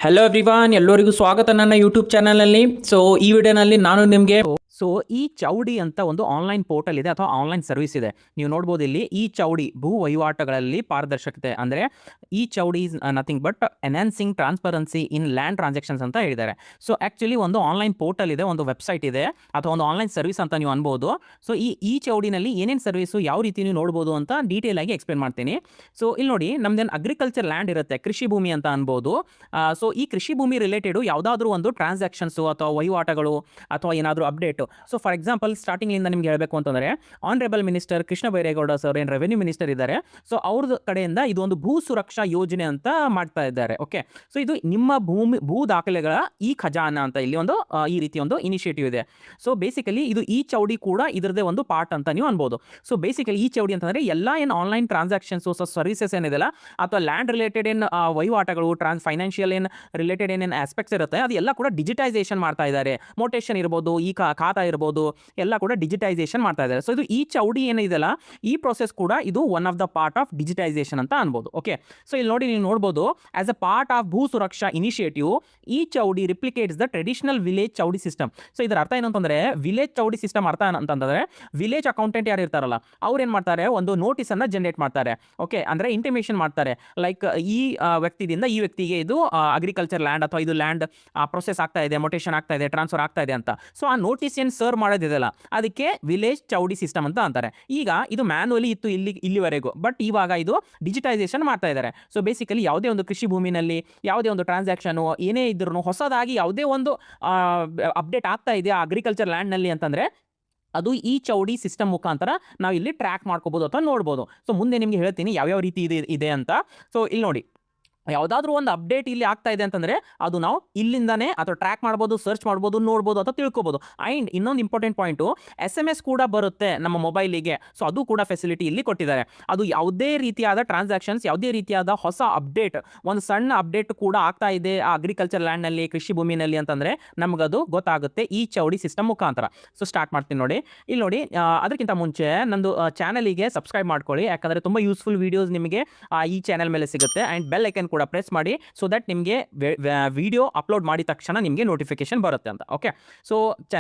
Hello everyone, ಎಲ್ಲರಿಗೂ ಸ್ವಾಗತ ನನ್ನ ಯೂಟ್ಯೂಬ್ ಚಾನಲ್ನಲ್ಲಿ. ಸೊ ಈ ವಿಡಿಯೋನಲ್ಲಿ ನಾನು ನಿಮಗೆ ಈ ಚೌಡಿ ಅಂತ ಒಂದು ಆನ್ಲೈನ್ ಪೋರ್ಟಲ್ ಇದೆ ಅಥವಾ ಆನ್ಲೈನ್ ಸರ್ವಿಸ್ ಇದೆ. ನೀವು ನೋಡ್ಬೋದು ಇಲ್ಲಿ ಈ ಚೌಡಿ ಭೂ ವಹಿವಾಟುಗಳಲ್ಲಿ ಪಾರದರ್ಶಕತೆ ಅಂದರೆ ಈ Chowdi is nothing but enhancing transparency in land transactions ಅಂತ ಹೇಳಿದ್ದಾರೆ. ಸೊ ಆ್ಯಕ್ಚುಲಿ ಒಂದು ಆನ್ಲೈನ್ ಪೋರ್ಟಲ್ ಇದೆ, ಒಂದು ವೆಬ್ಸೈಟ್ ಇದೆ ಅಥವಾ ಒಂದು ಆನ್ಲೈನ್ ಸರ್ವಿಸ್ ಅಂತ ನೀವು ಅನ್ಬೋದು. ಸೊ ಈ ಚೌಡಿನಲ್ಲಿ ಏನೇನು ಸರ್ವಿಸು ಯಾವ ರೀತಿ ನೀವು ನೋಡ್ಬೋದು ಅಂತ ಡೀಟೇಲ್ ಆಗಿ ಎಕ್ಸ್ಪ್ಲೇನ್ ಮಾಡ್ತೀನಿ. ಸೊ ಇಲ್ಲಿ ನೋಡಿ, ನಮ್ದೇನು ಅಗ್ರಿಕಲ್ಚರ್ ಲ್ಯಾಂಡ್ ಇರುತ್ತೆ, ಕೃಷಿ ಭೂಮಿ ಅಂತ ಅನ್ಬೋದು. ಸೊ ಈ ಕೃಷಿ ಭೂಮಿ ರಿಲೇಟೆಡು ಯಾವುದಾದ್ರೂ ಒಂದು ಟ್ರಾನ್ಸಾಕ್ಷನ್ಸು ಅಥವಾ ವಹಿವಾಟಗಳು ಅಥವಾ ಏನಾದರೂ ಅಪ್ಡೇಟು. ಸೊ ಫಾರ್ ಎಕ್ಸಾಂಪಲ್ ಸ್ಟಾರ್ಟಿಂಗಿಂದ ನಿಮ್ಗೆ ಹೇಳಬೇಕು ಅಂತಂದರೆ, honourable minister Krishna Byregowda sir ಏನು ರೆವೆನ್ಯೂ ಮಿನಿಸ್ಟರ್ ಇದ್ದಾರೆ. ಸೊ ಅವ್ರದ್ದು ಕಡೆಯಿಂದ ಇದು ಒಂದು ಭೂ ಸುರಕ್ಷಾ ಯೋಜನೆ ಅಂತ ಮಾಡ್ತಾ ಇದ್ದಾರೆ. ಓಕೆ, ಸೊ ಇದು ನಿಮ್ಮ ಭೂ ದಾಖಲೆಗಳ ಈ ಖಜಾನ ಅಂತ ಇಲ್ಲಿ ಒಂದು ಈ ರೀತಿ ಒಂದು ಇನಿಷಿಯೇಟಿವ್ ಇದೆ. ಸೊ ಬೇಸಿಕಲಿ ಇದು ಈ ಚೌಡಿ ಕೂಡ ಇದರದೇ ಒಂದು ಪಾರ್ಟ್ ಅಂತ ನೀವು ಅನ್ಬೋದು. ಸೊ ಬೇಸಿಕಲಿ ಈ ಚೌಡಿ ಅಂತಂದರೆ ಎಲ್ಲ ಏನು ಆನ್ಲೈನ್ ಟ್ರಾನ್ಸಾಕ್ಷನ್ಸು ಸರ್ವಿಸಸ್ ಏನಿದೆಲ್ಲ ಅಥವಾ ಲ್ಯಾಂಡ್ ರಿಲೇಟೆಡ್ ಏನು ವಹಿವಾಟಗಳು ಫೈನಾನ್ಷಿಯಲ್ ಏನು ರಿಲೇಟೆಡ್ ಏನೇನು ಆಸ್ಪೆಕ್ಟ್ಸ್ ಇರುತ್ತೆ ಅದೆಲ್ಲ ಕೂಡ ಡಿಜಿಟೈಸೇಷನ್ ಮಾಡ್ತಾ ಇದ್ದಾರೆ. ಮೋಟೇಷನ್ ಇರ್ಬೋದು, ಈ ಖಾತಾ ಇರ್ಬೋದು, ಎಲ್ಲ ಕೂಡ ಡಿಜಿಟೈಸೇಷನ್ ಮಾಡ್ತಾ ಇದ್ದಾರೆ. ಸೊ ಇದು ಈ ಚೌಡಿ ಏನಿದೆಯಲ್ಲ ಈ ಪ್ರೊಸೆಸ್ ಕೂಡ ಇದು one of the part of digitisation ಅಂತ ಅನ್ಬೋದು. ಓಕೆ, ಸೊ ಇಲ್ಲಿ ನೋಡಿ, ನೀವು ನೋಡ್ಬೋದು ಆಸ್ ಅ ಪಾರ್ಟ್ ಆಫ್ ಭೂ ಸುರಕ್ಷಾ ಇನಿಷಿಯೇಟಿವ್ ಈ chaudi replicates the traditional village chaudi system. So ಇದರ ಅರ್ಥ ಏನು ಅಂತಂದ್ರೆ, ವಿಲೇಜ್ ಚೌಡಿ ಸಿಸ್ಟಮ್ ಅರ್ಥ ಅಂತಂದ್ರೆ ವಿಲೇಜ್ ಅಕೌಂಟೆಂಟ್ ಯಾರು ಇರ್ತಾರಲ್ಲ ಅವ್ರು ಏನು ಮಾಡ್ತಾರೆ, ಒಂದು ನೋಟಿಸ್ ಅನ್ನ ಜನರೇಟ್ ಮಾಡ್ತಾರೆ. ಓಕೆ, ಅಂದ್ರೆ ಇಂಟಿಮೇಷನ್ ಮಾಡ್ತಾರೆ, ಲೈಕ್ ಈ ವ್ಯಕ್ತಿದಿಂದ ಈ ವ್ಯಕ್ತಿಗೆ ಇದು ಅಗ್ರಿಕಲ್ಚರ್ ಲ್ಯಾಂಡ್ ಅಥವಾ ಇದು ಲ್ಯಾಂಡ್ ಪ್ರೊಸೆಸ್ ಆಗ್ತಾ ಇದೆ, ಮೊಟೇಷನ್ ಆಗ್ತಾ ಇದೆ, ಟ್ರಾನ್ಸ್ಫರ್ ಆಗ್ತಾ ಇದೆ ಅಂತ. ಸೊ ಆ ನೋಟಿಸ್ ಏನು ಸರ್ವ್ ಮಾಡೋದಿದೆಯಲ್ಲ ಅದಕ್ಕೆ ವಿಲೇಜ್ ಚೌಡಿ ಸಿಸ್ಟಮ್ ಅಂತ ಅಂತಾರೆ. ಈಗ ಇದು ಮ್ಯಾನ್ಯುವಲಿ ಇತ್ತು ಇಲ್ಲಿವರೆಗೂ, ಬಟ್ ಇವಾಗ ಇದು ಡಿಜಿಟೈಸೇಷನ್ ಮಾಡ್ತಾ ಇದ್ದಾರೆ. ಸೊ ಬೇಸಿಕಲಿ ಯಾವುದೇ ಒಂದು ಕೃಷಿ ಭೂಮಿನಲ್ಲಿ ಯಾವುದೇ ಒಂದು ಟ್ರಾನ್ಸಾಕ್ಷನ್ ಏನೇ ಇದ್ರೂ ಹೊಸದಾಗಿ ಯಾವುದೇ ಒಂದು ಅಪ್ಡೇಟ್ ಆಗ್ತಾ ಇದೆ ಅಗ್ರಿಕಲ್ಚರ್ ಲ್ಯಾಂಡ್ನಲ್ಲಿ ಅಂತಂದರೆ ಅದು ಈ ಚೌಡಿ ಸಿಸ್ಟಮ್ ಮುಖಾಂತರ ನಾವು ಇಲ್ಲಿ ಟ್ರ್ಯಾಕ್ ಮಾಡ್ಕೋಬೋದು ಅಥವಾ ನೋಡ್ಬೋದು. ಸೊ ಮುಂದೆ ನಿಮಗೆ ಹೇಳ್ತೀನಿ ಯಾವ್ಯಾವ ರೀತಿ ಇದೆ ಅಂತ. ಸೊ ಇಲ್ಲಿ ನೋಡಿ, ಯಾವುದಾದ್ರೂ ಒಂದು ಅಪ್ಡೇಟ್ ಇಲ್ಲಿ ಆಗ್ತಾ ಇದೆ ಅಂತಂದರೆ ಅದು ನಾವು ಇಲ್ಲಿಂದಾನೇ ಅಥವಾ ಟ್ರ್ಯಾಕ್ ಮಾಡ್ಬೋದು, ಸರ್ಚ್ ಮಾಡ್ಬೋದು, ನೋಡ್ಬೋದು ಅಥವಾ ತಿಳ್ಕೊಬೋದು. ಆ್ಯಂಡ್ ಇನ್ನೊಂದು ಇಂಪಾರ್ಟೆಂಟ್ ಪಾಯಿಂಟು, SMS ಕೂಡ ಬರುತ್ತೆ ನಮ್ಮ ಮೊಬೈಲಿಗೆ. ಸೊ ಅದು ಕೂಡ ಫೆಸಿಲಿಟಿ ಇಲ್ಲಿ ಕೊಟ್ಟಿದ್ದಾರೆ. ಅದು ಯಾವುದೇ ರೀತಿಯಾದ ಟ್ರಾನ್ಸಾಕ್ಷನ್ಸ್, ಯಾವುದೇ ರೀತಿಯಾದ ಹೊಸ ಅಪ್ಡೇಟ್, ಒಂದು ಸಣ್ಣ ಅಪ್ಡೇಟ್ ಕೂಡ ಆಗ್ತಾ ಇದೆ ಆ ಅಗ್ರಿಕಲ್ಚರ್ ಲ್ಯಾಂಡ್ನಲ್ಲಿ, ಕೃಷಿ ಭೂಮಿನಲ್ಲಿ ಅಂತಂದರೆ ನಮಗದು ಗೊತ್ತಾಗುತ್ತೆ ಈ ಚೌಡಿ ಸಿಸ್ಟಮ್ ಮುಖಾಂತರ. ಸೊ ಸ್ಟಾರ್ಟ್ ಮಾಡ್ತೀನಿ ನೋಡಿ. ಇಲ್ಲಿ ನೋಡಿ, ಅದಕ್ಕಿಂತ ಮುಂಚೆ ನಂದು ಚಾನಲಿಗೆ ಸಬ್ಸ್ಕ್ರೈಬ್ ಮಾಡ್ಕೊಳ್ಳಿ, ಯಾಕಂದರೆ ತುಂಬ ಯೂಸ್ಫುಲ್ ವೀಡಿಯೋಸ್ ನಿಮಗೆ ಈ ಚಾನಲ್ ಮೇಲೆ ಸಿಗುತ್ತೆ. ಆ್ಯಂಡ್ ಬೆಲ್ ಐಕನ್ ಕೂಡ ಪ್ರೆಸ್ ಮಾಡಿ, ಸೊ ದಟ್ ನಿಮಗೆ ವಿಡಿಯೋ ಅಪ್ಲೋಡ್ ಮಾಡಿದ ತಕ್ಷಣ ನಿಮಗೆ ನೋಟಿಫಿಕೇಶನ್ ಬರುತ್ತೆ ಅಂತ. ಓಕೆ, ಸೊ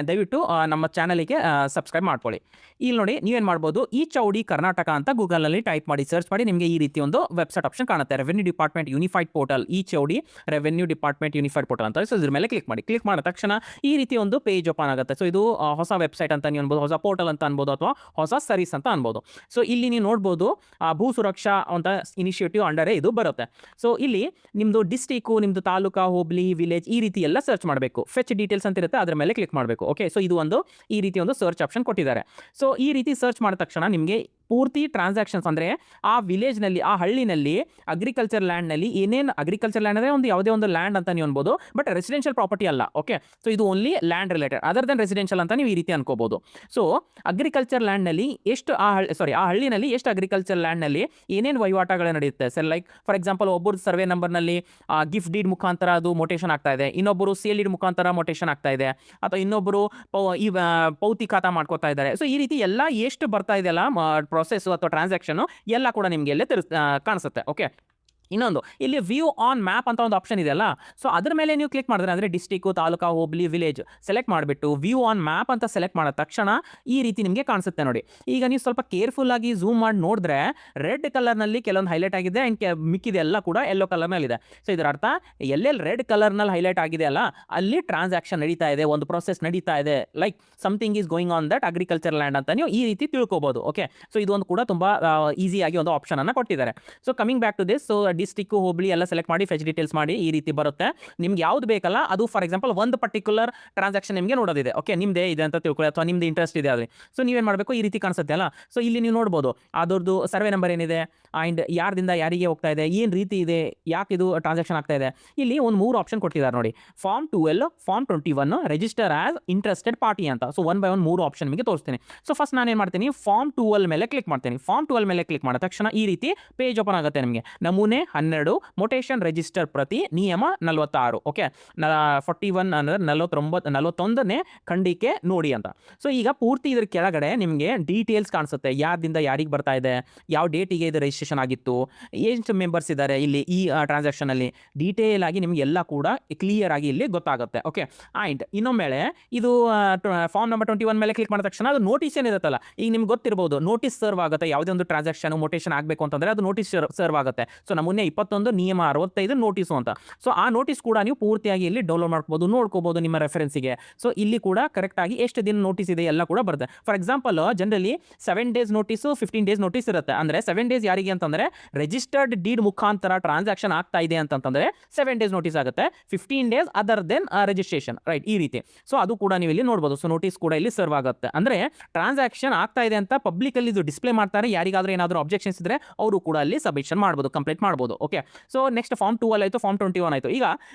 ದಯವಿಟ್ಟು ನಮ್ಮ ಚಾನಲಿಗೆ ಸಬ್ಸ್ಕ್ರೈಬ್ ಮಾಡ್ಕೊಳ್ಳಿ. ಇಲ್ಲಿ ನೋಡಿ, ನೀವೇನು ಮಾಡ್ಬೋದು, ಈ ಚೌಡಿ ಕರ್ನಾಟಕ ಅಂತ ಗೂಗಲ್ನಲ್ಲಿ ಟೈಪ್ ಮಾಡಿ ಸರ್ಚ್ ಮಾಡಿ, ನಿಮಗೆ ಈ ರೀತಿ ಒಂದು ವೆಬ್ಸೈಟ್ ಆಪ್ಷನ್ ಕಾಣುತ್ತೆ, ರೆವೆನ್ಯೂ ಡಿಪಾರ್ಟ್ಮೆಂಟ್ ಯೂನಿಫೈಡ್ ಪೋರ್ಟಲ್, ಈ Chowdi revenue department unified portal ಅಂತ. ಸೊ ಇದ್ರ ಮೇಲೆ ಕ್ಲಿಕ್ ಮಾಡಿದ ತಕ್ಷಣ ಈ ರೀತಿ ಒಂದು ಪೇಜ್ ಓಪನ್ ಆಗುತ್ತೆ. ಸೊ ಇದು ಹೊಸ ವೆಬ್ಸೈಟ್ ಅಂತ ನೀವು ಅನ್ಬೋದು, ಹೊಸ ಪೋರ್ಟಲ್ ಅಂತ ಅನ್ಬೋದು ಅಥವಾ ಹೊಸ ಸರ್ವಿಸ್ ಅಂತ ಅನ್ಬೋದು. ಸೊ ಇಲ್ಲಿ ನೀವು ನೋಡ್ಬೋದು ಭೂ ಸುರಕ್ಷಾ ಅಂತ ಇನಿಷಿಯೇಟಿವ್ ಅಂಡರೇ ಇದು ಬರುತ್ತೆ. ಸೊ ಇಲ್ಲಿ ನಿಮ್ಮದು ಡಿಸ್ಟ್ರಿಕ್ಕು, ನಿಮ್ಮದು ತಾಲೂಕಾ, ಹೋಬಳಿ, ವಿಲೇಜ್ ಈ ರೀತಿ ಎಲ್ಲ ಸರ್ಚ್ ಮಾಡಬೇಕು. ಫೆಚ್ ಡೀಟೇಲ್ಸ್ ಅಂತ ಇರುತ್ತೆ, ಅದರ ಮೇಲೆ ಕ್ಲಿಕ್ ಮಾಡಬೇಕು. ಓಕೆ, ಸೊ ಇದು ಒಂದು ಈ ರೀತಿ ಒಂದು ಸರ್ಚ್ ಆಪ್ಷನ್ ಕೊಟ್ಟಿದ್ದಾರೆ. ಸೊ ಈ ರೀತಿ ಸರ್ಚ್ ಮಾಡಿದ ತಕ್ಷಣ ನಿಮಗೆ ಪೂರ್ತಿ ಟ್ರಾನ್ಸಾಕ್ಷನ್ಸ್ ಅಂದರೆ ಆ ವಿಲೇಜ್ನಲ್ಲಿ, ಆ ಹಳ್ಳಿನಲ್ಲಿ ಅಗ್ರಿಕಲ್ಚರ್ ಲ್ಯಾಂಡ್ನಲ್ಲಿ ಏನೇನು, ಅಗ್ರಿಕಲ್ಚರ್ ಲ್ಯಾಂಡ್ ಅಂದರೆ ಒಂದು ಯಾವುದೇ ಒಂದು ಲ್ಯಾಂಡ್ ಅಂತ ನೀವು ಅನ್ಬೋದು, ಬಟ್ ರೆಸಿಡೆನ್ಷಿಯಲ್ ಪ್ರಾಪರ್ಟಿ ಅಲ್ಲ. ಓಕೆ, ಸೊ ಇದು only land related other than residential ಅಂತ ನೀವು ಈ ರೀತಿ ಅನ್ಕೋಬಹುದು. ಸೊ ಅಗ್ರಿಕಲ್ಚರ್ ಲ್ಯಾಂಡ್ನಲ್ಲಿ ಎಷ್ಟು ಆ ಹಳ್ಳಿನಲ್ಲಿ ಎಷ್ಟು ಅಗ್ರಿಕಲ್ಚರ್ ಲ್ಯಾಂಡ್ನಲ್ಲಿ ಏನೇನು ವಹಿವಾಟಗಳು ನಡೆಯುತ್ತೆ. ಸರ್ ಲೈಕ್ ಫಾರ್ ಎಕ್ಸಾಂಪಲ್ ಒಬ್ಬರು ಸರ್ವೆ ನಂಬರ್ನಲ್ಲಿ ಗಿಫ್ಟ್ ಡೀಡ್ ಮುಖಾಂತರ ಅದು ಮೊಟೇಷನ್ ಆಗ್ತಾ ಇದೆ, ಇನ್ನೊಬ್ಬರು ಸೇಲ್ ಡೀಡ್ ಮುಖಾಂತರ ಮೊಟೇಷನ್ ಆಗ್ತಾ ಇದೆ, ಅಥವಾ ಇನ್ನೊಬ್ಬರು ಪೌತಿ ಖಾತಾ ಮಾಡ್ಕೋತಾ ಇದ್ದಾರೆ. ಸೊ ಈ ರೀತಿ ಎಲ್ಲ ಎಷ್ಟು ಬರ್ತಾ ಇದೆಯಲ್ಲ ಪ್ರೊಸೆಸ್ ಅಥವಾ ಟ್ರಾನ್ಸಾಕ್ಷನ್ ಎಲ್ಲ ಕೂಡ ನಿಮಗೆ ಎಲ್ಲೇ ಕಾಣಿಸುತ್ತೆ. ಓಕೆ, ಇನ್ನೊಂದು ಇಲ್ಲಿ ವ್ಯೂ ಆನ್ ಮ್ಯಾಪ್ ಅಂತ ಒಂದು ಆಪ್ಷನ್ ಇದೆಯಲ್ಲ, ಸೊ ಅದ್ರ ಮೇಲೆ ನೀವು ಕ್ಲಿಕ್ ಮಾಡಿದ್ರೆ ಅಂದರೆ ಡಿಸ್ಟ್ರಿಕ್ಕು, ತಾಲೂಕಾ, ಹೋಬಳಿ, ವಿಲೇಜ್ ಸೆಲೆಕ್ಟ್ ಮಾಡಿಬಿಟ್ಟು ವ್ಯೂ ಆನ್ ಮ್ಯಾಪ್ ಅಂತ ಸೆಲೆಕ್ಟ್ ಮಾಡಿದ ತಕ್ಷಣ ಈ ರೀತಿ ನಿಮಗೆ ಕಾಣಿಸುತ್ತೆ ನೋಡಿ. ಈಗ ನೀವು ಸ್ವಲ್ಪ ಕೇರ್ಫುಲ್ ಆಗಿ ಝೂಮ್ ಮಾಡಿ ನೋಡಿದ್ರೆ ರೆಡ್ ಕಲರ್ನಲ್ಲಿ ಕೆಲವೊಂದು ಹೈಲೈಟ್ ಆಗಿದೆ ಆ್ಯಂಡ್ ಮಿಕ್ಕಿದೆ ಎಲ್ಲ ಕೂಡ ಯೆಲ್ಲೋ ಕಲರ್ನಲ್ಲಿದೆ. ಸೊ ಇದರ ಅರ್ಥ ಎಲ್ಲೆಲ್ಲಿ ರೆಡ್ ಕಲರ್ನಲ್ಲಿ ಹೈಲೈಟ್ ಆಗಿದೆ ಅಲ್ಲ ಅಲ್ಲಿ ಟ್ರಾನ್ಸಾಕ್ಷನ್ ನಡೀತಾ ಇದೆ, ಒಂದು ಪ್ರೊಸೆಸ್ ನಡೀತಾ ಇದೆ, like something is going on that agriculture land ಅಂತ ನೀವು ಈ ರೀತಿ ತಿಳ್ಕೊಬೋದು. ಓಕೆ, ಸೊ ಇದು ಒಂದು ಕೂಡ ತುಂಬ ಈಸಿಯಾಗಿ ಒಂದು ಆಪ್ಷನ್ ಅನ್ನು ಕೊಟ್ಟಿದ್ದಾರೆ. So coming back to this, so district, ಹೋಬಳಿ ಎಲ್ಲ ಸೆಲೆಕ್ಟ್ ಮಾಡಿ ಫೆಚ್ ಡೀಟೇಲ್ಸ್ ಮಾಡಿ ಈ ರೀತಿ ಬರುತ್ತೆ. ನಿಮ್ಗೆ ಯಾವ್ದು ಬೇಕಲ್ಲ ಅದು, ಫಾರ್ ಎಕ್ಸಾಂಪಲ್ ಒಂದು ಪರ್ಟಿಕ್ಯುಲರ್ ಟ್ರಾನ್ಸಾಕ್ಷನ್ ನಿಮಗೆ ನೋಡೋದಿದೆ, ಓಕೆ, ನಿಮ್ಮದೇ ಇದೆ ಅಂತ ತಿಳ್ಕೊಳ್ಳಿ ಅಥವಾ ನಿಮ್ದು ಇಂಟ್ರೆಸ್ಟ್ ಇದೆ ಆದರೆ, ಸೊ ನೀವೇನು ಮಾಡಬೇಕು, ಈ ರೀತಿ ಕಾಣಿಸುತ್ತೆ ಅಲ್ಲ. ಸೊ ಇಲ್ಲಿ ನೀವು ನೋಡ್ಬೋದು ಅದರದ್ದು ಸರ್ವೆ ನಂಬರ್ ಏನಿದೆ ಆ್ಯಂಡ್ ಯಾರ್ದಿಂದ ಯಾರಿಗೆ ಹೋಗ್ತಾ ಇದೆ, ಏನು ರೀತಿ ಇದೆ, ಯಾಕೆ ಇದು ಟ್ರಾನ್ಸಾಕ್ಷನ್ ಆಗ್ತಾ ಇದೆ. ಇಲ್ಲಿ ಒಂದು 3 ಆಪ್ಷನ್ ಕೊಟ್ಟಿದ್ದಾರೆ ನೋಡಿ, form 12, form 21, register as interested party ಅಂತ. ಸೊ 1 by 1 3 ಆಪ್ಷನ್ ನಿಮಗೆ ತೋರಿಸ್ತೀನಿ. ಸೊ ಫಸ್ಟ್ ನಾನು ಏನು ಮಾಡ್ತೀನಿ, ಫಾರ್ಮ್ 12 ಮೇಲೆ ಕ್ಲಿಕ್ ಮಾಡ್ತೀನಿ. ಫಾರ್ಮ್ 12 ಮೇಲೆ ಕ್ಲಿಕ್ ಮಾಡಿದ ತಕ್ಷಣ ಈ ರೀತಿ ಪೇಜ್ ಓಪನ್ ಆಗುತ್ತೆ ನಿಮಗೆ. ನಮೂನೆ 12 ಮೊಟೇಷನ್ ರಿಜಿಸ್ಟರ್ ಪ್ರತಿ ನಿಯಮ 46. ಓಕೆ, 41 ಅಂದರೆ 41ನೇ ಖಂಡಿಕೆ ನೋಡಿ ಅಂತ. ಸೊ ಈಗ ಪೂರ್ತಿ ಇದ್ರ ಕೆಳಗಡೆ ನಿಮಗೆ ಡೀಟೇಲ್ಸ್ ಕಾಣಿಸುತ್ತೆ, ಯಾರ್ದಿಂದ ಯಾರಿಗೆ ಬರ್ತಾ ಇದೆ, ಯಾವ ಡೇಟಿಗೆ ಇದು ರಿಜಿಸ್ಟ್ರೇಷನ್ ಆಗಿತ್ತು, ಎಷ್ಟು ಮೆಂಬರ್ಸ್ ಇದ್ದಾರೆ ಇಲ್ಲಿ ಈ ಟ್ರಾನ್ಸಾಕ್ಷನ್ ಅಲ್ಲಿ, ಡೀಟೇಲ್ ಆಗಿ ನಿಮ್ಗೆ ಎಲ್ಲ ಕೂಡ ಕ್ಲಿಯರ್ ಆಗಿ ಇಲ್ಲಿ ಗೊತ್ತಾಗುತ್ತೆ. ಓಕೆ, ಆ್ಯಂಡ್ ಇನ್ನೊಮ್ಮೆಲೆ ಇದು ಫಾರ್ಮ್ ನಂಬರ್ 21 ಮೇಲೆ ಕ್ಲಿಕ್ ಮಾಡಿದ ತಕ್ಷಣ ಅದು ನೋಟಿಸ್ ಏನಿರುತ್ತಲ್ಲ, ಈಗ ನಿಮ್ಗೆ ಗೊತ್ತಿರಬಹುದು ನೋಟಿಸ್ ಸರ್ವ್ ಆಗುತ್ತೆ. ಯಾವುದೇ ಒಂದು ಟ್ರಾನ್ಸಾಕ್ಷನ್ ಮೊಟೇಷನ್ ಆಗಬೇಕು ಅಂತಂದ್ರೆ ಅದು ನೋಟಿಸ್ ಸರ್ವ್ ಆಗುತ್ತೆ. ಸೊ ನಮ್ಮನ್ನೇ 21 ನಿಯಮ 65 ನೋಟಿಸು ಅಂತ. ಸೊ ಆ ನೋಟಿಸ್ ಕೂಡ ನೀವು ಪೂರ್ತಿಯಾಗಿ ಇಲ್ಲಿ ಡೌನ್ಲೋಡ್ ಮಾಡ್ಕೋಬಹುದು, ನೋಡ್ಕೋಬಹುದು ನಿಮ್ಮ ರೆಫರೆನ್ಸಿಗೆ. ಸೊ ಇಲ್ಲಿ ಕೂಡ ಕರೆಕ್ಟ್ ಆಗಿ ಎಷ್ಟು ದಿನ ನೋಟಿಸ್ ಇದೆ ಎಲ್ಲ ಕೂಡ ಬರುತ್ತೆ. For example generally 7 days notice 15 days notice ಇರುತ್ತೆ. ಅಂದ್ರೆ 7 ಡೇಸ್ ಯಾರಿಗೆ ಅಂತಂದ್ರೆ ರಿಜಿಸ್ಟರ್ಡ್ ಡೀಡ್ ಮುಖಾಂತರ ಟ್ರಾನ್ಸಾಕ್ಷನ್ ಆಗ್ತಾ ಇದೆ ಅಂತಂದ್ರೆ 7 ಡೇಸ್ ನೋಟಿಸ್ ಆಗುತ್ತೆ. 15 days other than registration, right, ಈ ರೀತಿ. ಸೊ ಅದು ಕೂಡ ನೀವು ಇಲ್ಲಿ ನೋಡಬಹುದು. ಸೊ ನೋಟಿಸ್ ಕೂಡ ಇಲ್ಲಿ ಸರ್ವ್ ಆಗುತ್ತೆ. ಅಂದ್ರೆ ಟ್ರಾನ್ಸಾಕ್ಷನ್ ಆಗ್ತಾ ಇದೆ ಅಂತ ಪಬ್ಲಿಕ್ ಅಲ್ಲಿ ಇದು ಡಿಸ್ಪ್ಲೇ ಮಾಡ್ತಾರೆ. ಯಾರಿಗಾದ್ರೂ ಏನಾದರೂ ಅಬ್ಜೆಕ್ಷನ್ಸ್ ಇದ್ರೆ ಅವರು ಕೂಡ ಅಲ್ಲಿ ಸಬ್ಮಿಷನ್ ಮಾಡಬಹುದು, ಕಂಪ್ಲೀಟ್ ಮಾಡಬಹುದು. ಓಕೆ, ಸೊ ನೆಕ್ಸ್ಟ್ ಫಾರ್ಮ್ 12 ಆಯಿತು, ಫಾರ್ಮ್ 21 ಆಯಿತು. ಈಗ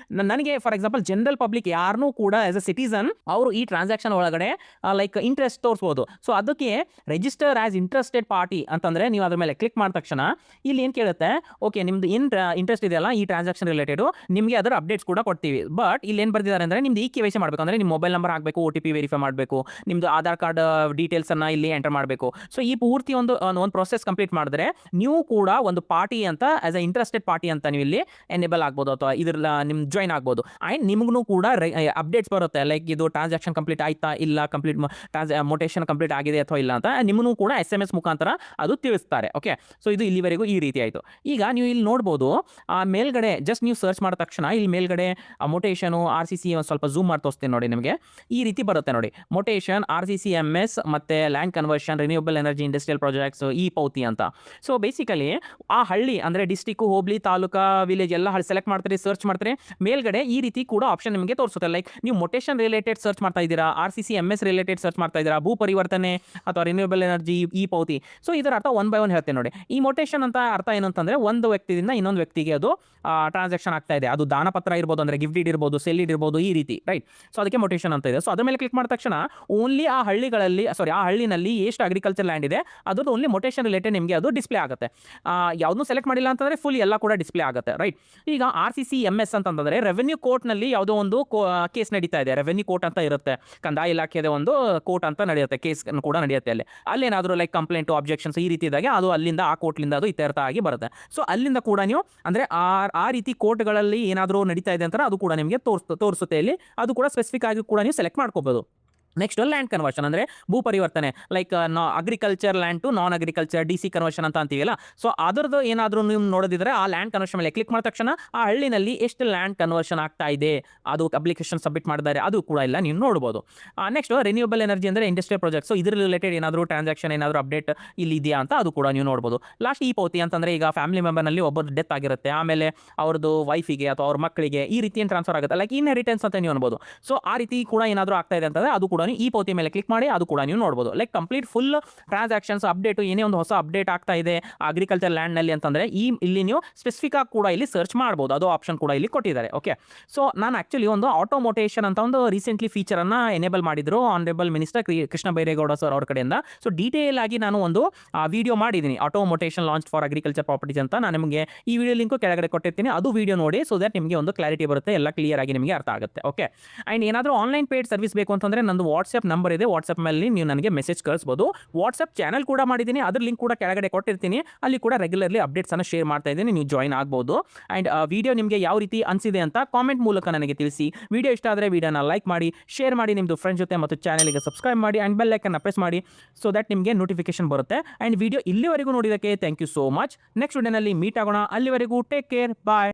ನನಗೆ ಫಾರ್ ಎಕ್ಸಾಂಪಲ್ ಜನರಲ್ ಪಬ್ಲಿಕ್ ಯಾರನ್ನೂ ಕೂಡ ಆಸ್ ಅ ಸಿಟಿಸನ್ ಅವರು ಈ ಟ್ರಾನ್ಸಾಕ್ಷನ್ ಒಳಗಡೆ ಲೈಕ್ ಇಂಟ್ರೆಸ್ಟ್ ತೋರಿಸಬಹುದು. ಸೊ ಅದಕ್ಕೆ ರಿಜಿಸ್ಟರ್ ಆಸ್ ಇಂಟ್ರೆಸ್ಟೆಡ್ ಪಾರ್ಟಿ ಅಂತಂದ್ರೆ ನೀವು ಅದ್ರ ಮೇಲೆ ಕ್ಲಿಕ್ ಮಾಡಿದ ತಕ್ಷಣ ಇಲ್ಲಿ ಏನು ಕೇಳುತ್ತೆ, ಓಕೆ ನಿಮ್ದು ಏನು ಇಂಟ್ರೆಸ್ಟ್ ಇದೆಯಲ್ಲ ಈ ಟ್ರಾನ್ಸಾಕ್ಷನ್ ರಿಲೇಟೆಡ್, ನಿಮಗೆ ಅದರ ಅಪ್ಡೇಟ್ಸ್ ಕೂಡ ಕೊಡ್ತೀವಿ. ಬಟ್ ಇಲ್ಲಿ ಏನು ಬರ್ತಿದ್ದಾರೆ ಅಂದರೆ ನಿಮ್ದು ಈ KYC ಮಾಡಬೇಕಂದ್ರೆ ನಿಮ್ಮ ಮೊಬೈಲ್ ನಂಬರ್ ಆಗಬೇಕು, OTP ವೆರಿಫೈ ಮಾಡಬೇಕು, ನಿಮ್ಮದು ಆಧಾರ್ ಕಾರ್ಡ್ ಡೀಟೇಲ್ಸ್ ಅನ್ನ ಇಲ್ಲಿ ಎಂಟರ್ ಮಾಡಬೇಕು. ಸೊ ಈ ಪೂರ್ತಿ ಒಂದು ಪ್ರೊಸೆಸ್ ಕಂಪ್ಲೀಟ್ ಮಾಡಿದ್ರೆ ನೀವು ಕೂಡ ಒಂದು ಪಾರ್ಟಿ ಅಂತ ಆಸ್ ಅ ಇಂಟ್ರೆಸ್ಟೆಡ್ ಪಾರ್ಟಿ ಅಂತ ನೀವು ಇಲ್ಲಿ ಎನೇಬಲ್ ಆಗ್ಬೋದು ಅಥವಾ ಇದ್ರಲ್ಲ ನಿಮ್ ಜಾಯ್ನ್ ಆಗ್ಬೋದು. ಆ್ಯಂಡ್ ನಿಮಗೂ ಕೂಡ ಅಪ್ಡೇಟ್ಸ್ ಬರುತ್ತೆ, ಲೈಕ್ ಇದು ಟ್ರಾನ್ಸಾಕ್ಷನ್ ಕಂಪ್ಲೀಟ್ ಆಯ್ತಾ ಇಲ್ಲ, ಕಂಪ್ಲೀಟ್ ಮೊಟೇಷನ್ ಕಂಪ್ಲೀಟ್ ಆಗಿದೆ ಅಥವಾ ಇಲ್ಲ ಅಂತ ನಿಮಗೂ ಕೂಡ SMS ಮುಖಾಂತರ ಅದು ತಿಳಿಸ್ತಾರೆ. ಓಕೆ, ಸೊ ಇದು ಇಲ್ಲಿವರೆಗೂ ಈ ರೀತಿ ಆಯಿತು. ಈಗ ನೀವು ಇಲ್ಲಿ ನೋಡ್ಬೋದು ಮೇಲ್ಗಡೆ ಜಸ್ಟ್ ನೀವು ಸರ್ಚ್ ಮಾಡಿದ ತಕ್ಷಣ ಇಲ್ಲಿ ಮೇಲ್ಗಡೆ ಮೊಟೇಷನು RCC ಒಂದು ಸ್ವಲ್ಪ ಝೂಮ್ ಮಾಡಿ ತೋರಿಸ್ತೀನಿ ನೋಡಿ, ನಿಮಗೆ ಈ ರೀತಿ ಬರುತ್ತೆ ನೋಡಿ. ಮೊಟೇಷನ್ RCC MS ಮತ್ತೆ land conversion renewable energy industrial projects ಈ ಪೌತಿ ಅಂತ. ಸೊ ಬೇಸಿಕಲಿ ಆ ಹಳ್ಳಿ ಅಂದರೆ ಡಿಸ್ಟಿಕ್ಕು, ಹೋಬ್ಳಿ, ತಾಲೂಕಾ, ವಿಲೇಜ್ ಎಲ್ಲ ಸೆಲೆಕ್ಟ್ ಮಾಡ್ತೀರಿ, ಸರ್ಚ್ ಮಾಡ್ತೀರಿ. ಮೇಲ್ಗಡೆ ಈ ರೀತಿ ಕೂಡ ಆಪ್ಷನ್ ನಿಮಗೆ ತೋರಿಸುತ್ತೆ. ಲೈಕ್ ನೀವು ಮೊಟೇಷನ್ ರಿಲೇಟೆಡ್ ಸರ್ಚ್ ಮಾಡ್ತಾ ಇದ್ದೀರಾ, RCC MS ರಿಲೇಟೆಡ್ ಸರ್ಚ್ ಮಾಡ್ತಾ ಇದ್ದೀರಾ, ಭೂ ಪರಿವರ್ತನೆ ಅಥವಾ ರಿನ್ಯೂಯಬಲ್ ಎನರ್ಜಿ ಈ ಪೌತಿ. ಸೊ ಇದರ ಅರ್ಥ 1 by 1 ಹೇಳ್ತೇನೆ ನೋಡಿ. ಈ ಮೊಟೇಷನ್ ಅಂತ ಅರ್ಥ ಏನು ಅಂತಂದ್ರೆ ಒಂದು ವ್ಯಕ್ತಿಯಿಂದ ಇನ್ನೊಂದು ವ್ಯಕ್ತಿಗೆ ಅದು ಟ್ರಾನ್ಸಾಕ್ಷನ್ ಆಗ್ತಾ ಇದೆ. ಅದು ದಾನಪತ್ರ ಇರ್ಬೋದು, ಅಂದರೆ ಗಿಫ್ಟ್ ಡೀಡ್ ಇರ್ಬೋದು, ಸೆಲ್ ಡೀಡ್ ಇರ್ಬೋದು, ಈ ರೀತಿ, ರೈಟ್. ಸೊ ಅದಕ್ಕೆ ಮೊಟೇಷನ್ ಅಂತ ಇದೆ. ಸೊ ಅದ್ರ ಮೇಲೆ ಕ್ಲಿಕ್ ಮಾಡಿದ ತಕ್ಷಣ ಓನ್ಲಿ ಆ ಹಳ್ಳಿನಲ್ಲಿ ಎಷ್ಟು ಅಗ್ರಿಕಲ್ಚರ್ ಲ್ಯಾಂಡ್ ಇದೆ ಅದ್ರದ್ದು ಓನ್ಲಿ ಮೊಟೇಷನ್ ರಿಲೇಟೆಡ್ ನಿಮಗೆ ಅದು ಡಿಸ್ಪ್ಲೇ ಆಗುತ್ತೆ. ಯಾವುದನ್ನು ಸೆಲೆಕ್ಟ್ ಮಾಡಿಲ್ಲ ಅಂತಂದರೆ ಫುಲ್ ಎಲ್ಲ ಕೂಡ ಡಿಸ್ಪ್ಲೇ ಆಗುತ್ತೆ, ರೈಟ್. ಈಗ RCC MS ಅಂತಂದರೆ ರೆವೆನ್ಯೂ ಕೋರ್ಟ್ನಲ್ಲಿ ಯಾವುದೋ ಒಂದು ಕೇಸ್ ನಡೀತಾ ಇದೆ. ರೆವೆನ್ಯೂ ಕೋರ್ಟ್ ಅಂತ ಇರುತ್ತೆ, ಕಂದಾಯ ಇಲಾಖೆದ ಒಂದು ಕೋರ್ಟ್ ಅಂತ ನಡೆಯುತ್ತೆ, ಕೇಸ್ ಕೂಡ ನಡೆಯುತ್ತೆ. ಅಲ್ಲೇನಾದರೂ ಲೈಕ್ ಕಂಪ್ಲೇಂಟು, ಅಬ್ಜೆಕ್ಷನ್ಸ್ ಈ ರೀತಿ ಇದ್ದಾಗ ಅದು ಅಲ್ಲಿಂದ ಆ ಕೋರ್ಟ್ಲಿಂದ ಅದು ಇತ್ಯರ್ಥ ಆಗಿ ಬರುತ್ತೆ. ಸೊ ಅಲ್ಲಿಂದ ಕೂಡ ನೀವು ಅಂದರೆ ಆ ರೀತಿ ಕೋರ್ಟ್ಗಳಲ್ಲಿ ಏನಾದರೂ ನಡೀತಾ ಇದೆ ಅಂತ ಅದು ಕೂಡ ನಿಮಗೆ ತೋರಿಸುತ್ತೆ ಇಲ್ಲಿ. ಅದು ಕೂಡ ಸ್ಪೆಸಿಫಿಕ್ ಆಗಿ ಕೂಡ ನೀವು ಸೆಲೆಕ್ಟ್ ಮಾಡ್ಕೋಬಹುದು. ನೆಕ್ಸ್ಟ್ ಲ್ಯಾಂಡ್ ಕನ್ವರ್ಷನ್ ಅಂದರೆ ಭೂ ಪರಿವರ್ತನೆ, like agriculture land to non agriculture DC conversion ಅಂತ ಅಂತೀವಲ್ಲ. ಸೊ ಅದರದ್ದು ಏನಾದರೂ ನೀವು ನೋಡೋದಿದ್ರೆ ಆ ಲ್ಯಾಂಡ್ ಕನ್ವರ್ಷನ್ ಮೇಲೆ ಕ್ಲಿಕ್ ಮಾಡಿದ ತಕ್ಷಣ ಆ ಹಳ್ಳಿನಲ್ಲಿ ಎಷ್ಟು ಲ್ಯಾಂಡ್ ಕನ್ವರ್ಷನ್ ಆಗ್ತಾ ಇದೆ, ಅದು ಅಪ್ಲಿಕೇಶನ್ ಸಬ್ಮಿಟ್ ಮಾಡಿದ್ದಾರೆ, ಅದು ಕೂಡ ಇಲ್ಲ ನೀವು ನೋಡ್ಬೋದು. ನೆಕ್ಸ್ಟ್ ರಿನ್ಯೂಯಬಲ್ ಎನರ್ಜಿ ಅಂದರೆ ಇಂಡಸ್ಟ್ರಿಯಲ್ ಪ್ರಾಜೆಕ್ಟ್. ಸೊ ಇದ್ರ ರಿಲೇಟೆಡ್ ಏನಾದರೂ ಟ್ರಾನ್ಸಾಕ್ಷನ್ ಏನಾದರೂ ಅಪ್ಡೇಟ್ ಇಲ್ಲಿ ಇದೆಯಾ ಅಂತ ಅದು ಕೂಡ ನೀವು ನೋಡ್ಬೋದು. ಲಾಸ್ಟ್ ಈ ಪೌತಿ ಅಂತಂದರೆ ಈಗ ಫ್ಯಾಮಿಲಿ ಮೆಂಬರ್ನಲ್ಲಿ ಒಬ್ಬರು ಡೆತ್ ಆಗಿರುತ್ತೆ, ಆಮೇಲೆ ಅವ್ರದ್ದು ವೈಫಿಗೆ ಅಥವಾ ಅವ್ರ ಮಕ್ಕಳಿಗೆ ಈ ರೀತಿ ಏನು ಟ್ರಾನ್ಸ್ಫರ್ ಆಗುತ್ತೆ, ಲೈಕ್ ಇನ್ಹೆರಿಟೆನ್ಸ್ ಅಂತ ನೀವು ಅನ್ಬೋದು. ಸೊ ಆ ರೀತಿ ಕೂಡ ಏನಾದರೂ ಆಗ್ತಾ ಇದೆ ಅಂತಂದರೆ ಅದು ಕೂಡ ಈ ಪೌತಿ ಮೇಲೆ ಕ್ಲಿಕ್ ಮಾಡಿ ಅದು ಕೂಡ ನೀವು ನೋಡಬಹುದು. Like complete full transactions update, ಏನೇ ಒಂದು ಹೊಸ ಅಪ್ಡೇಟ್ ಆಗ್ತಾ ಇದೆ ಅಗ್ರಿಕಲ್ಚರ್ ಲ್ಯಾಂಡ್ ನಲ್ಲಿ ಅಂತಂದ್ರೆ ಇಲ್ಲಿ ನೀವು ಸ್ಪೆಸಿಫಿಕ್ ಆಗಿ ಕೂಡ ಇಲ್ಲಿ ಸರ್ಚ್ ಮಾಡಬಹುದು. ಅದು ಆಪ್ಷನ್ ಕೂಡ ಇಲ್ಲಿ ಕೊಟ್ಟಿದ್ದಾರೆ. ಓಕೆ, ಸೊ ನಾನು ಆಕ್ಚುಲಿ ಒಂದು ಆಟೋಮೋಟೇಷನ್ ಅಂತ ಒಂದು ರೀಸೆಂಟ್ಲಿ ಫೀಚರ್ ಅನ್ನ ಎನೇಬಲ್ ಮಾಡಿದ್ರು honourable minister Krishna Byregowda sir ಅವ್ರ ಕಡೆಯಿಂದ. ಸೊ ಡೀಟೇಲ್ ಆಗಿ ನಾನು ಒಂದು ವಿಡಿಯೋ ಮಾಡಿದ್ದೀನಿ, ಆಟೋಮೋಟೇಷನ್ ಲಾಂಚ್ ಫಾರ್ ಅಗ್ರಿಕಲ್ಚರ್ ಪ್ರಾಪರ್ಟೀಸ್ ಅಂತ. ನಾನು ನಿಮಗೆ ಈ ವಿಡಿಯೋ ಲಿಂಕ್ ಕೆಳಗಡೆ ಕೊಟ್ಟಿರ್ತೀನಿ, ಅದು ವಿಡಿಯೋ ನೋಡಿ. ಸೊ ದಟ್ ನಿಮಗೆ ಒಂದು ಕ್ಲಾರಿಟಿ ಬರುತ್ತೆ, ಎಲ್ಲ ಕ್ಲಿಯರ್ ಆಗಿ ನಿಮಗೆ ಅರ್ಥ ಆಗುತ್ತೆ. ಓಕೆ, ಅಂಡ್ ಏನಾದರೂ ಆನ್ಲೈನ್ ಪೇಡ್ ಸರ್ವಿಸ್ ಬೇಕು ಅಂತಂದ್ರೆ ನಂದು ವಾಟ್ಸ್ಆಪ್ ನಂಬರ್ ಇದೆ, ವಾಟ್ಸ್ಆಪ್ ಮೇಲೆ ನೀವು ನನಗೆ ಮೆಸೇಜ್ ಕಳಿಸಬಹುದು. ವಾಟ್ಸ್ಆಪ್ ಚಾನಲ್ ಕೂಡ ಮಾಡಿದ್ದೀನಿ, ಅದ್ರ ಲಿಂಕ್ ಕೂಡ ಕೆಳಗಡೆ ಕೊಟ್ಟಿರ್ತೀನಿ. ಅಲ್ಲಿ ಕೂಡ ರೆಗ್ಯುಲರ್ಲಿ ಅಪ್ಡೇಟ್ಸ್ ಅನ್ನು ಶೇರ್ ಮಾಡ್ತಾ ಇದ್ದೀನಿ, ನೀವು ಜಾಯ್ನ್ ಆಗ್ಬೋದು. ಅಂಡ್ ವಿಡಿಯೋ ನಿಮಗೆ ಯಾವ ರೀತಿ ಅನಿಸಿದೆ ಅಂತ ಕಾಮೆಂಟ್ ಮೂಲಕ ನನಗೆ ತಿಳಿಸಿ. ವಿಡಿಯೋ ಇಷ್ಟ ಆದರೆ ವಿಡಿಯೋನ ಲೈಕ್ ಮಾಡಿ, ಶೇರ್ ಮಾಡಿ ನಿಮ್ಮದು ಫ್ರೆಂಡ್ಸ್ ಜೊತೆ, ಮತ್ತು ಚಾನಲ್ಗೆ ಸಬ್ಸ್ಕ್ರೈಬ್ ಮಾಡಿ ಅಂಡ್ ಬೆಲ್ ಐಕನ್ ಪ್ರೆಸ್ ಮಾಡಿ, ಸೊ ದಟ್ ನಿಮಗೆ ನೋಟಿಫಿಕೇಶನ್ ಬರುತ್ತೆ. ಅಂಡ್ ವಿಡಿಯೋ ಇಲ್ಲಿವರೆಗೂ ನೋಡಿದಕ್ಕೆ thank you so much. Next ವಿಡಿಯೋನಲ್ಲಿ ಮೀಟ್ ಆಗೋಣ. ಅಲ್ಲಿವರೆಗೂ ಟೇಕ್ ಕೇರ್, ಬಾಯ್.